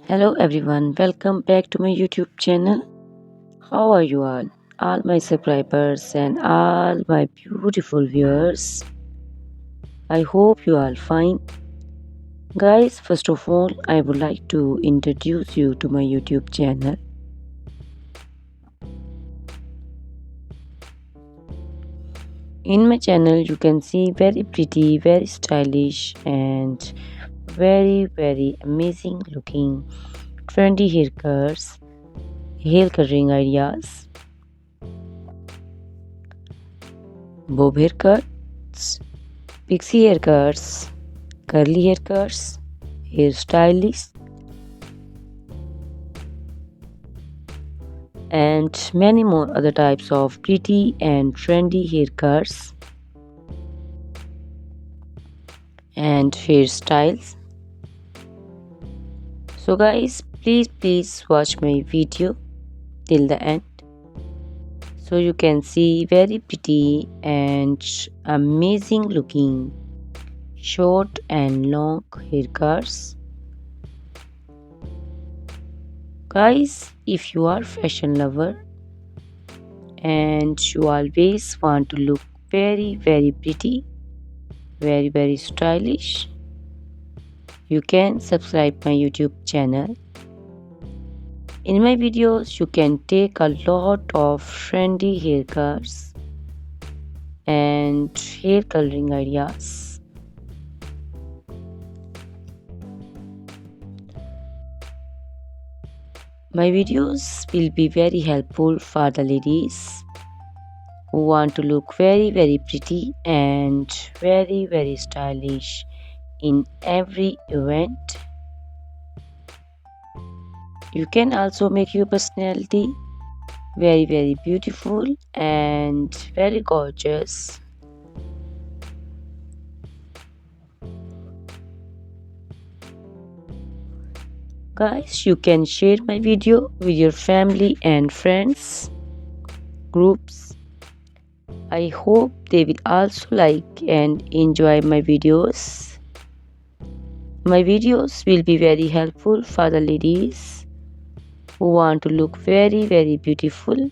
Hello everyone, welcome back to my YouTube channel. How are you all my subscribers and all my beautiful viewers? I hope you are fine. Guys, first of all, I would like to introduce you to my YouTube channel. In my channel, you can see very pretty, very stylish, and very amazing looking trendy haircuts, hair coloring ideas, bob haircuts, pixie haircuts, curly haircuts, hairstyles, and many more other types of pretty and trendy haircuts and hairstyles. So guys, please watch my video till the end so you can see very pretty and amazing looking short and long haircuts. Guys, if you are fashion lover and you always want to look very pretty, very stylish, you can subscribe my YouTube channel. In my videos, you can take a lot of trendy haircuts and hair coloring ideas. My videos will be very helpful for the ladies who want to look very pretty and very stylish in every event. You can also make your personality very beautiful and very gorgeous. Guys, you can share my video with your family and friends groups. I hope they will also like and enjoy my videos. My videos will be very helpful for the ladies who want to look very beautiful.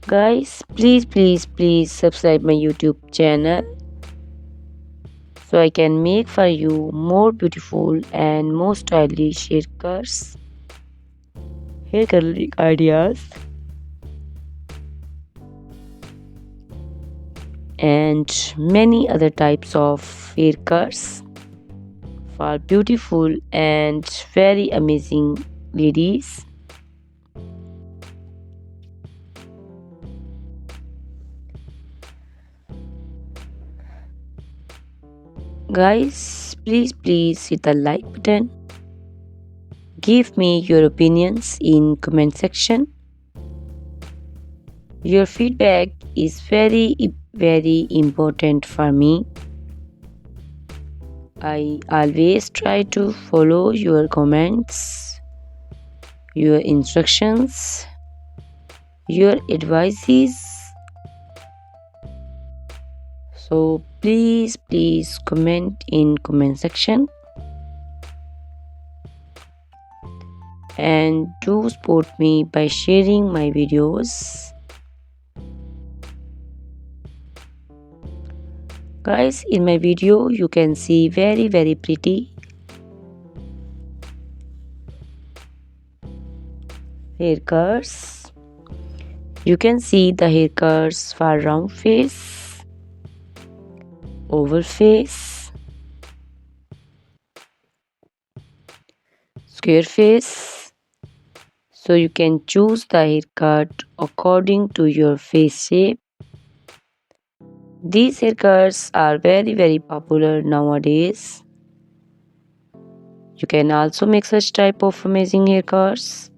Guys, please subscribe my YouTube channel so I can make for you more beautiful and more stylish haircuts, hair coloring ideas, and many other types of haircuts for beautiful and very amazing ladies. Guys, please hit the like button. Give me your opinions in comment section. Your feedback is very important for me. I always try to follow your comments, your instructions, your advices. So please comment in comment section and do support me by sharing my videos. Guys, in my video you can see very pretty haircuts. You can see the haircuts for round face, oval face, square face. So you can choose the haircut according to your face shape. These haircuts are very popular nowadays. You can also make such type of amazing haircuts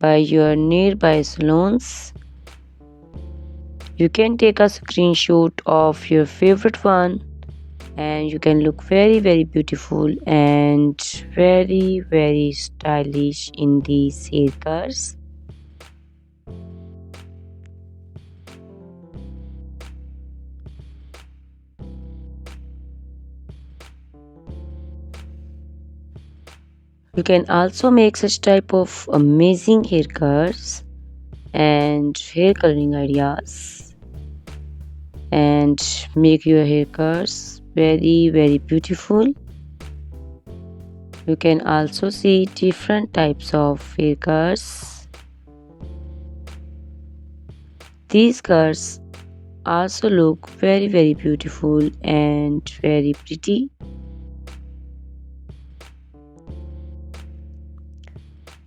by your nearby salons. You can take a screenshot of your favorite one and you can look very beautiful and very stylish in these haircuts. You can also make such type of amazing haircuts and hair coloring ideas and make your haircuts very beautiful. You can also see different types of haircuts. These cuts also look very beautiful and very pretty.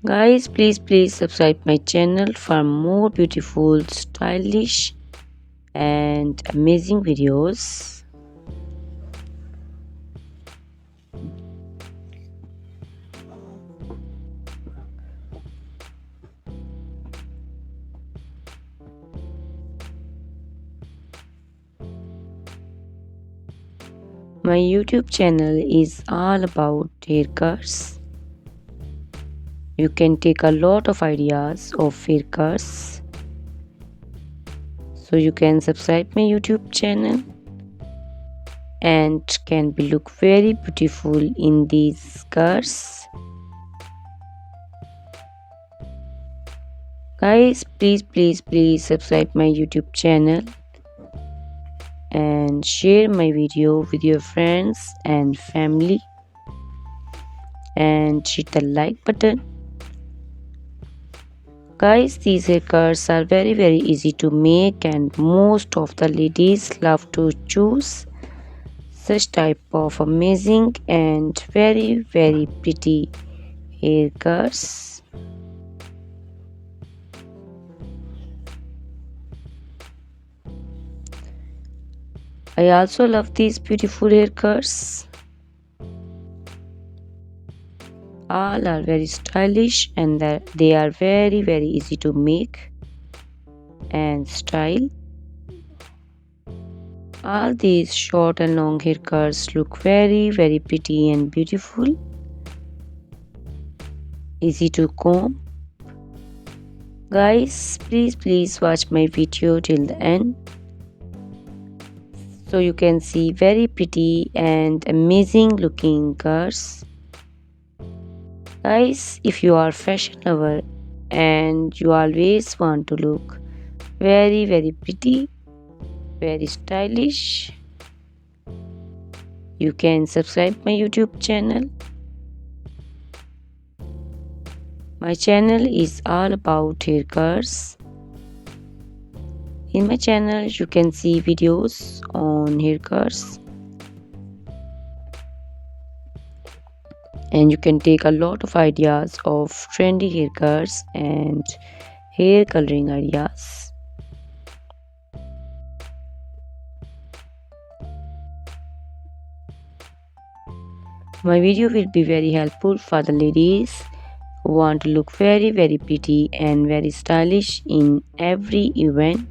Guys, please subscribe my channel for more beautiful, stylish and amazing videos. My YouTube channel is all about haircuts. You can take a lot of ideas of haircuts. So you can subscribe my YouTube channel and can be look very beautiful in these cuts. Guys, please subscribe my YouTube channel and share my video with your friends and family and hit the like button. Guys, these haircuts are very easy to make and most of the ladies love to choose such type of amazing and very pretty haircuts. I also love these beautiful haircuts. All are very stylish and they are very easy to make and style. All these short and long haircuts look very pretty and beautiful. Easy to comb. Guys, please watch my video till the end so you can see very pretty and amazing looking curls. Guys, if you are fashion lover and you always want to look very pretty, very stylish, you can subscribe my YouTube channel. My channel is all about haircuts. In my channel you can see videos on haircuts and you can take a lot of ideas of trendy haircuts and hair coloring ideas. My video will be very helpful for the ladies who want to look very pretty and very stylish in every event.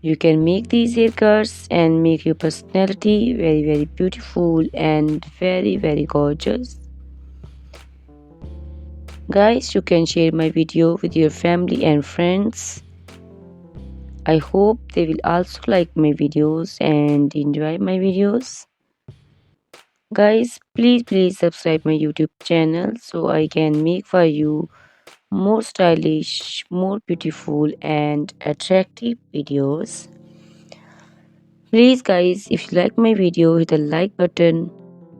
You can make these haircuts and make your personality very beautiful and very gorgeous. Guys, you can share my video with your family and friends. I hope they will also like my videos and enjoy my videos. Guys, please subscribe my YouTube channel so I can make for you more stylish, more beautiful and attractive videos. Please guys, if you like my video, hit the like button.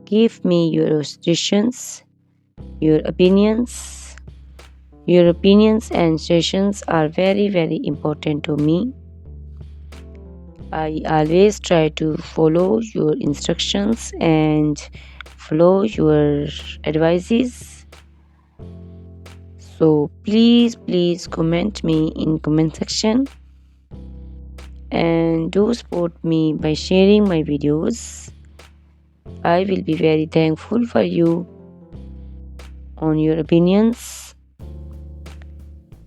Give me your suggestions, your opinions. Your opinions and suggestions are very important to me. I always try to follow your instructions and follow your advices. So please comment me in comment section and do support me by sharing my videos. I will be very thankful for you on your opinions.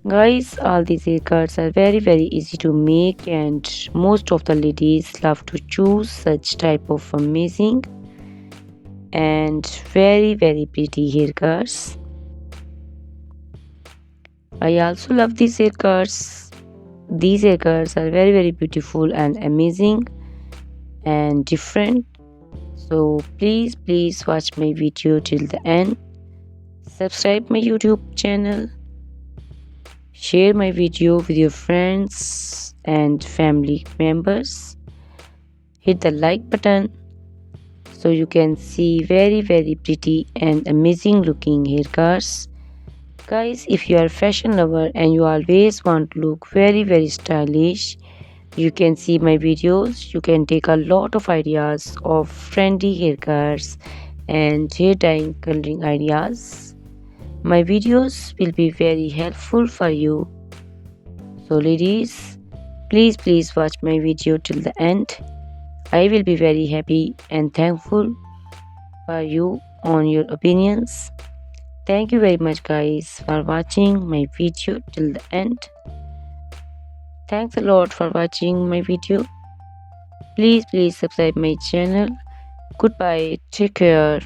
Guys, all these haircuts are very easy to make and most of the ladies love to choose such type of amazing and very pretty haircuts. I also love these haircuts. These haircuts are very beautiful and amazing and different. So please watch my video till the end Subscribe my YouTube channel. Share my video with your friends and family members. Hit the like button so you can see very pretty and amazing looking haircuts. Guys, if you are a fashion lover and you always want to look very stylish, you can see my videos. You can take a lot of ideas of trendy haircuts and hair dyeing coloring ideas. My videos will be very helpful for you. So ladies, please watch my video till the end. I will be very happy and thankful for you on your opinions. Thank you very much guys for watching my video till the end. Thanks a lot for watching my video. Please subscribe my channel. Goodbye. Take care.